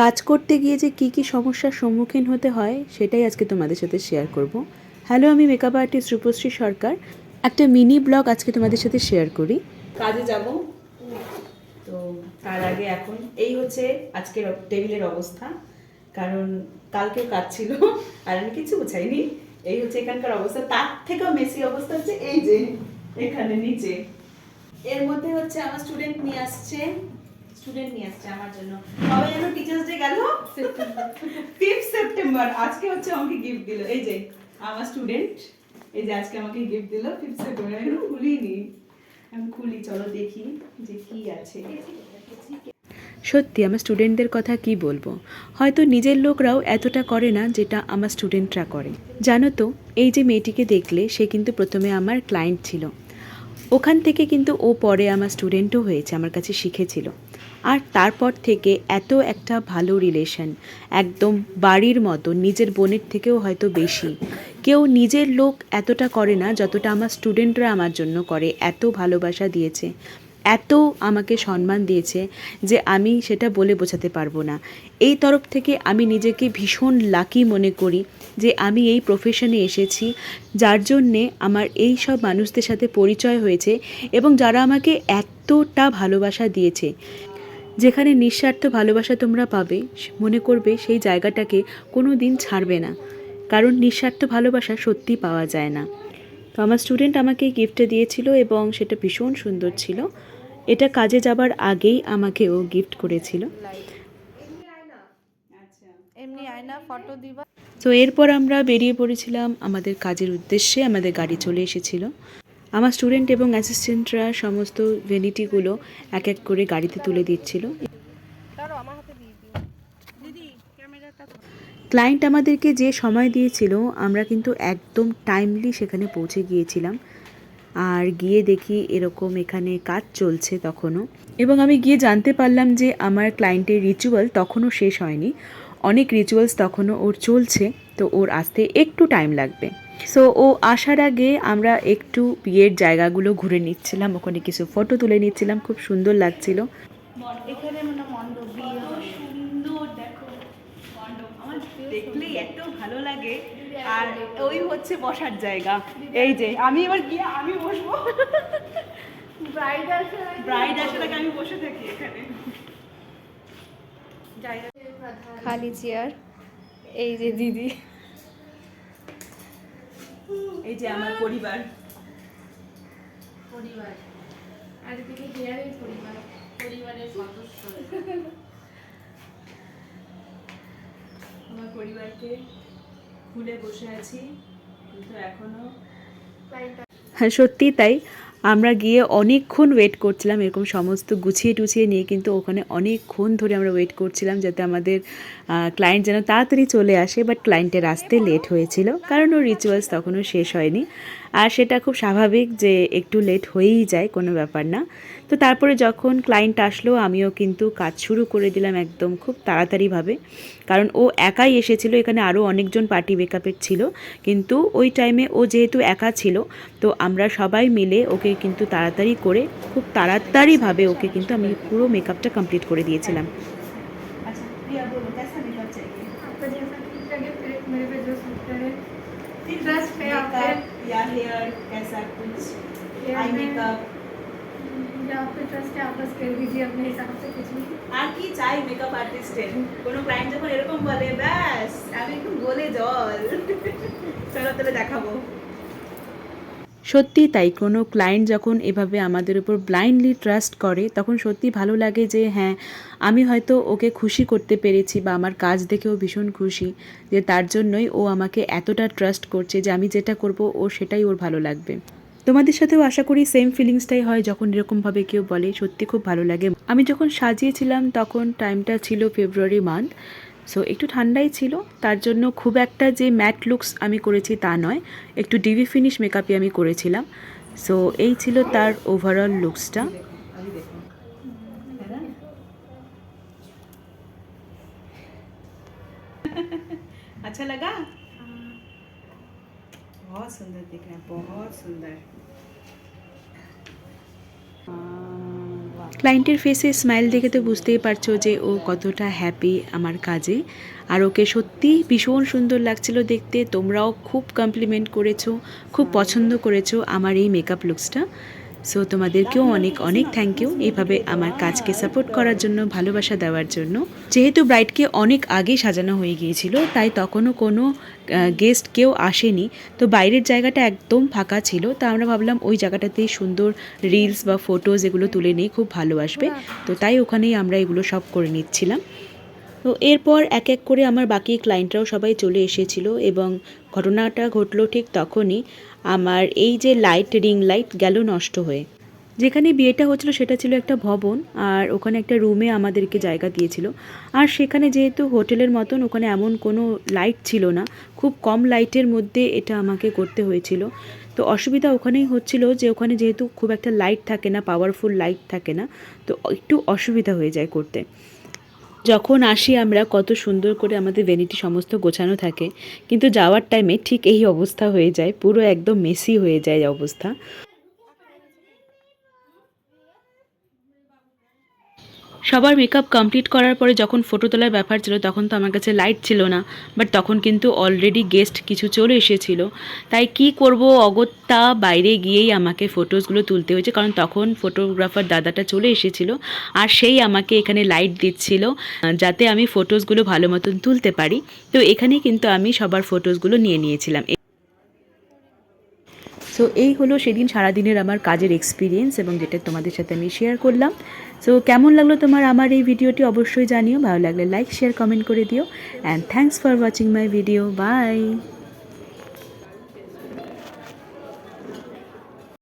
কাজ করতে গিয়ে যে কী কী সমস্যার সম্মুখীন হতে হয় সেটাই আজকে তোমাদের সাথে শেয়ার করব। হ্যালো, আমি মেকআপ আর্টিস্ট রূপশ্রী সরকার। একটা মিনি ব্লগ আজকে তোমাদের সাথে শেয়ার করি। কাজে যাব, তো তার আগে এখন এই হচ্ছে আজকের টেবিলের অবস্থা, কারণ কালকেও কাজ ছিল আর আমি কিছু গুছাইনি। এই হচ্ছে এখানকার অবস্থা। তার থেকেও মেসি অবস্থা হচ্ছে এই যে এখানে নিচে। এর মধ্যে হচ্ছে আমার স্টুডেন্ট নিয়ে আসছে আমার জন্য। কবে যেন টিচার্স ডে গেল? 5 সেপ্টেম্বর। আজকে হচ্ছে আমাকে গিফট দিল। এই যে আমার স্টুডেন্ট, এই যে আজকে আমাকে গিফট দিল 5 সেপ্টেম্বর। আমি খুলিনি, আমি খুলি, চলো দেখি যে কি আছে। সত্যি আমার স্টুডেন্টদের কথা কি বলবো, হয়তো নিজের লোকরাও এতটা করে না যেটা আমার স্টুডেন্টরা করে। জানো তো, এই যে মেয়েটিকে দেখলে, সে কিন্তু প্রথমে আমার ক্লায়েন্ট ছিল। ওখান থেকে কিন্তু ও পরে আমার স্টুডেন্টও হয়েছে, আমার কাছে শিখেছিল। আর তারপর থেকে এত একটা ভালো রিলেশন, একদম বাড়ির মতো, নিজের বোনের থেকেও হয়তো বেশি। কেউ নিজের লোক এতটা করে না যতটা আমার স্টুডেন্টরা আমার জন্য করে। এত ভালোবাসা দিয়েছে, এত আমাকে সম্মান দিয়েছে যে আমি সেটা বলে বোঝাতে পারবো না। এই তরফ থেকে আমি নিজেকে ভীষণ লাকি মনে করি যে আমি এই প্রফেশনে এসেছি, যার জন্যে আমার এই সব মানুষদের সাথে পরিচয় হয়েছে এবং যারা আমাকে এতটা ভালোবাসা দিয়েছে। যেখানে নিঃস্বার্থ ভালোবাসা তোমরা পাবে, মনে করবে সেই জায়গাটাকে কোনো দিন ছাড়বে না, কারণ নিঃস্বার্থ ভালোবাসা সত্যি পাওয়া যায় না। তো আমার স্টুডেন্ট আমাকে গিফটটা দিয়েছিল এবং সেটা ভীষণ সুন্দর ছিল। এটা কাজে যাবার আগেই আমাকে ও গিফট করেছিল। এমনি আয়না ফটো দিবা। তো এরপর আমরা বেরিয়ে পড়েছিলাম আমাদের কাজের উদ্দেশ্যে। আমাদের গাড়ি চলে এসেছিল। আমার স্টুডেন্ট এবং অ্যাসিস্ট্যান্টরা সমস্ত ভ্যানিটিগুলো এক এক করে গাড়িতে তুলে দিচ্ছিল। ক্লায়েন্ট আমাদেরকে যে সময় দিয়েছিল, আমরা কিন্তু একদম টাইমলি সেখানে পৌঁছে গিয়েছিলাম। আর গিয়ে দেখি এরকম এখানে কাজ চলছে তখনও, এবং আমি গিয়ে জানতে পারলাম যে আমার ক্লায়েন্টের রিচুয়াল তখনও শেষ হয়নি, অনেক রিচুয়ালস তখনও ওর চলছে, তো ওর আসতে একটু টাইম লাগবে। সো ও আসার আগে আমরা একটু বিয়ের জায়গাগুলো ঘুরে নিচ্ছিলাম, ওখানে কিছু ফটো তুলে নিচ্ছিলাম, খুব সুন্দর লাগছিল। এখানে মানে মণ্ডপ, বিয়ে সুন্দর, দেখো মণ্ডপ আমার দেখলেই এত ভালো লাগে। আর ওই হচ্ছে বসার জায়গা, এই যে আমি এবার গিয়ে আমি বসবো। ব্রাইড আসার আগে আমি বসে থাকি এখানে। খালি চেয়ার, এই যে দিদি, এই যে আমার পরিবার। আর এদিকে হেয়ারের পরিবারের সদস্য। আমার পরিবারকে খুলে বসে আছি, কিন্তু এখনো। হ্যাঁ, সত্যি তাই। আমরা গিয়ে অনেকক্ষণ ওয়েট করছিলাম এরকম সমস্ত গুছিয়ে টুছিয়ে নিয়ে, কিন্তু ওখানে অনেকক্ষণ ধরে আমরা ওয়েট করছিলাম যাতে আমাদের ক্লায়েন্ট যেন তাড়াতাড়ি চলে আসে। বাট ক্লায়েন্টের আসতে লেট হয়েছিল, কারণ ওর রিচুয়ালস তখনও শেষ হয়নি। আর সেটা খুব স্বাভাবিক যে একটু লেট হয়েই যায়, কোনো ব্যাপার না। তো তারপরে যখন ক্লায়েন্ট আসলো, আমিও কিন্তু কাজ শুরু করে দিলাম একদম খুব তাড়াতাড়িভাবে, কারণ ও একাই এসেছিল। এখানে আরও অনেকজন পার্টি মেকআপের ছিল, কিন্তু ওই টাইমে ও যেহেতু একা ছিল, তো আমরা সবাই মিলে ওকে কিন্তু তাড়াতাড়ি করে খুব তাড়াতাড়িভাবে ওকে কিন্তু আমি পুরো মেকআপটা কমপ্লিট করে দিয়েছিলাম। আর কি চাই মেকআপ আর্টিস্টের? কোনো ক্লায়েন্ট যখন এরকম বলে, ব্যাস আমি একটু বলে জল। চলো তাহলে দেখাবো। সত্যি তাই, কোনো ক্লায়েন্ট যখন এভাবে আমাদের উপর ব্লাইন্ডলি ট্রাস্ট করে, তখন সত্যি ভালো লাগে যে হ্যাঁ, আমি হয়তো ওকে খুশি করতে পেরেছি, বা আমার কাজ দেখেও ভীষণ খুশি যে তার জন্যই ও আমাকে এতটা ট্রাস্ট করছে যে আমি যেটা করব ও সেটাই ওর ভালো লাগবে। তোমাদের সাথেও আশা করি সেম ফিলিংসটাই হয় যখন এরকমভাবে কেউ বলে, সত্যি খুব ভালো লাগে। আমি যখন সাজিয়েছিলাম তখন টাইমটা ছিল ফেব্রুয়ারি মান্থ, সো একটু ঠান্ডাই ছিল, তার জন্য খুব একটা যে ম্যাট লুকস আমি করেছি তা নয়, একটু ডিভি ফিনিশ মেকআপই আমি করেছিলাম। সো এই ছিল তার ওভারঅল লুকসটা। अच्छा लगा? बहुत सुंदर दिख रहा है, बहुत सुंदर। ক্লায়েন্টের ফেসে স্মাইল দেখে তো বুঝতেই পারছো যে ও কতটা হ্যাপি আমার কাজে। আর ওকে সত্যি ভীষণ সুন্দর লাগছিল দেখতে। তোমরাও খুব কমপ্লিমেন্ট করেছো, খুব পছন্দ করেছো আমার এই মেকআপ লুকসটা। সো তোমাদেরকেও অনেক অনেক থ্যাংক ইউ এইভাবে আমার কাজকে সাপোর্ট করার জন্য, ভালোবাসা দেওয়ার জন্য। যেহেতু ব্রাইডকে অনেক আগে সাজানো হয়ে গিয়েছিল, তাই তখনও কোনো গেস্ট কেউ আসেনি। তো বাইরের জায়গাটা একদম ফাঁকা ছিল। তো আমরা ভাবলাম ওই জায়গাটাতেই সুন্দর রিলস বা ফটোজ এগুলো তুলে নিই, খুব ভালো আসবে। তো তাই ওখানেই আমরা এগুলো সব করে নিচ্ছিলাম। তো এরপর এক এক করে আমার বাকি ক্লায়েন্টরাও সবাই চলে এসেছিল এবং ঘটনাটা ঘটলো ঠিক তখনই আমার এই যে লাইট, রিং লাইট গেল নষ্ট হয়ে। যেখানে বিয়েটা হচ্ছিল সেটা ছিল একটা ভবন, আর ওখানে একটা রুমে আমাদেরকে জায়গা দিয়েছিল। আর সেখানে যেহেতু হোটেলের মতন ওখানে এমন কোনো লাইট ছিল না, খুব কম লাইটের মধ্যে এটা আমাকে করতে হয়েছিল। তো অসুবিধা ওখানেই হচ্ছিল যে ওখানে যেহেতু খুব একটা লাইট থাকে না, পাওয়ারফুল লাইট থাকে না, তো একটু অসুবিধা হয়ে যায় করতে। যখন আসি আমরা কত সুন্দর করে আমাদের ভ্যানিটি সমস্ত গোছানো থাকে, কিন্তু যাওয়ার টাইমে ঠিক এই অবস্থা হয়ে যায়, পুরো একদম মেসি হয়ে যায় অবস্থা। সবার মেকআপ কমপ্লিট করার পরে যখন ফটো তোলার ব্যাপার ছিল, তখন তো আমার কাছে লাইট ছিল না, বাট তখন কিন্তু অলরেডি গেস্ট কিছু চলে এসেছিল। তাই কি করব, অগত্যা বাইরে গিয়েই আমাকে ফটোসগুলো তুলতে হয়েছে, কারণ তখন ফটোগ্রাফার দাদাটা চলে এসেছিল আর সেই আমাকে এখানে লাইট দিচ্ছিল যাতে আমি ফটোসগুলো ভালো মতন তুলতে পারি। তো এখানেই কিন্তু আমি সবার ফটোসগুলো নিয়ে নিয়েছিলাম। সো এই হলো সেদিন সারাদিনের আমার কাজের এক্সপিরিয়েন্স, এবং যেটা তোমাদের সাথে আমি শেয়ার করলাম। সো কেমন লাগলো তোমার আমার এই ভিডিওটি অবশ্যই জানিও, ভালো লাগলে লাইক, শেয়ার, কমেন্ট করে দিও। And thanks for watching my video. By.